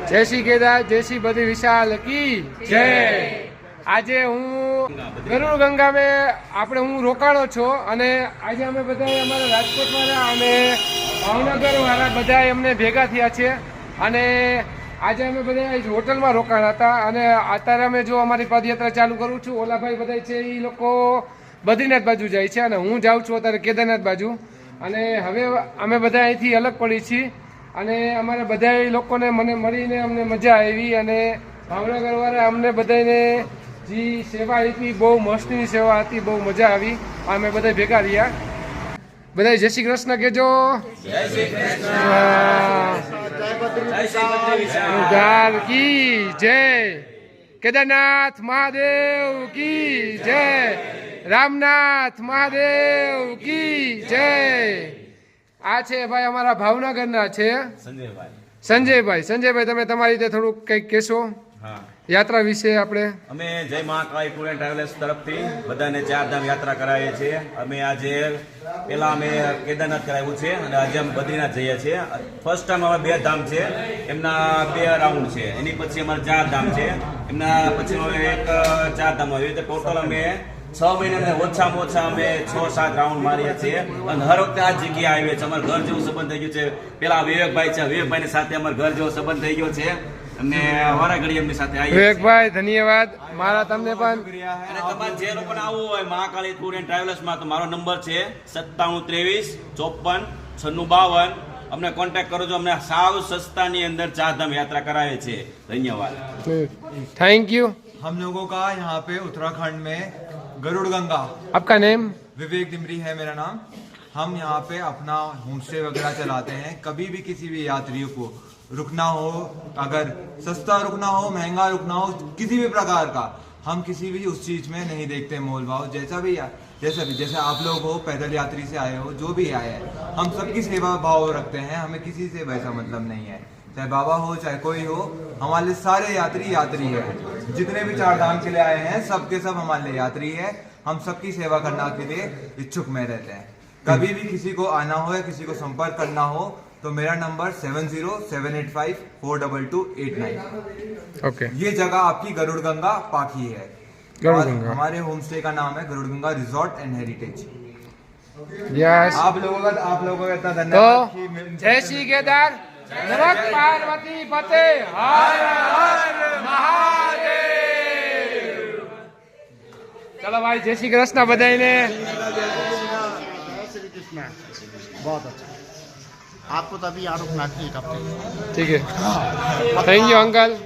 જય શ્રી કેદાર, જય શ્રી બધી વિશાલ કી જય। આજે હું ગરુડ ગંગા મેં હું રોકાણો છો અને આજે અમે બધા અમારા રાજકોટ વાળા અને ભાવનગર વાળા બધા અમને ભેગા થયા છે અને આજે અમે બધા હોટલમાં રોકાણ હતા અને અત્યારે અમે જો અમારી પદયાત્રા ચાલુ કરું છું। ઓલાભાઈ બધા છે એ લોકો બદ્રીનાથ બાજુ જાય છે અને હું જાઉં છું અત્યારે કેદારનાથ બાજુ અને હવે અમે બધા અહીંથી અલગ પડી છીએ અને અમારા બધા લોકોને મને મળીને અમને મજા આવી અને ભાવનગર વાળા અમને બધાને જે સેવા હતી બહુ મસ્તની સેવા હતી, બહુ મજા આવી। અમે બધા ભેગા રહ્યા। બધા જય શ્રી કૃષ્ણ કહેજો। જય શ્રી કૃષ્ણ કી જય, કેદારનાથ મહાદેવ કી જય, રામનાથ મહાદેવ કી જય। આ છે ભાઈ અમારા ભાવનગરના છે સંજયભાઈ। તમે તમારી રીતે થોડુંક કંઈક કહેશો યાત્રા વિશે? આપણે અમે જય મહાકાળી ટૂર એન્ડ ટ્રાવેલર્સ તરફથી બધાને 4 ધામ યાત્રા કરાવીએ છીએ। અમે આજે પહેલા અમે કેદારનાથ કરાવ્યું છે અને આજે અમે બદ્રીનાથ જઈએ છીએ। ફર્સ્ટ ટાઈમ હવે 2 ધામ છે, એમના 2 રાઉન્ડ છે, એની પછી અમારે 4 ધામ છે, એમના પછી હવે 4 ધામ। એવી રીતે ટોટલ અમે 6 મહિના ઓછામાં ઓછા અમે 6-7 રાઉન્ડ મારીએ છીએ અને હર વખતે આ જગ્યાએ આવીએ છીએ। અમારે ઘર જેવો સંબંધ થઈ ગયો છે। પેલા વિવેકભાઈ છે, વિવેકભાઈની સાથે અમારે ઘર જેવો સંબંધ થઈ ગયો છે અને વારા ઘડી એમની સાથે આવી। વિવેકભાઈ ધન્યવાદ મારા તમને પણ। અને તમારે જે લોકોને આવવું હોય મહાકાળી ટૂર એન્ડ ટ્રાવેલર્સમાં તો મારો નંબર છે 9723549652। અમને કોન્ટેક્ટ કરો છો। અમને સાવ સસ્તાની અંદર 4 ધામ યાત્રા કરાવે છે। ધન્યવાદ, थैंक यू। हम लोगों का यहाँ पे उत्तराखंड में गरुड़ गंगा। आपका नेम? विवेक दिमरी है मेरा नाम। हम यहाँ पे अपना होम स्टे वगैरह चलाते हैं। कभी भी किसी भी यात्रियों को रुकना हो, अगर सस्ता रुकना हो, महंगा रुकना हो, किसी भी प्रकार का, हम किसी भी उस चीज में नहीं देखते मोल भाव। जैसे आप लोग हो, पैदल यात्री से आए हो, जो भी आए हैं, हम सबकी सेवा भाव रखते हैं। हमें किसी से वैसा मतलब नहीं है, चाहे बाबा हो चाहे कोई हो। हमारे सारे यात्री है। जितने भी 4 धाम के लिए आए हैं सबके सब हमारे लिए यात्री है। हम सबकी सेवा करने के लिए इच्छुक में रहते हैं। कभी भी किसी को आना हो या किसी को संपर्क करना हो तो मेरा नंबर 7078542289। ओके। ये जगह आपकी गरुड़ गंगा पाखी है। और हमारे होम स्टे का नाम है Garud Ganga resort and heritage. Yes. आप लोगों का इतना तो धन्यवाद। जय श्री केदार, नमः पार्वती पते, हर हर महादेव। चलो भाई जय श्री कृष्ण बधाई ने। बहुत अच्छा। आपको तो अभी यहाँ रुकना चाहिए। ठीक है, थैंक यू अंकल।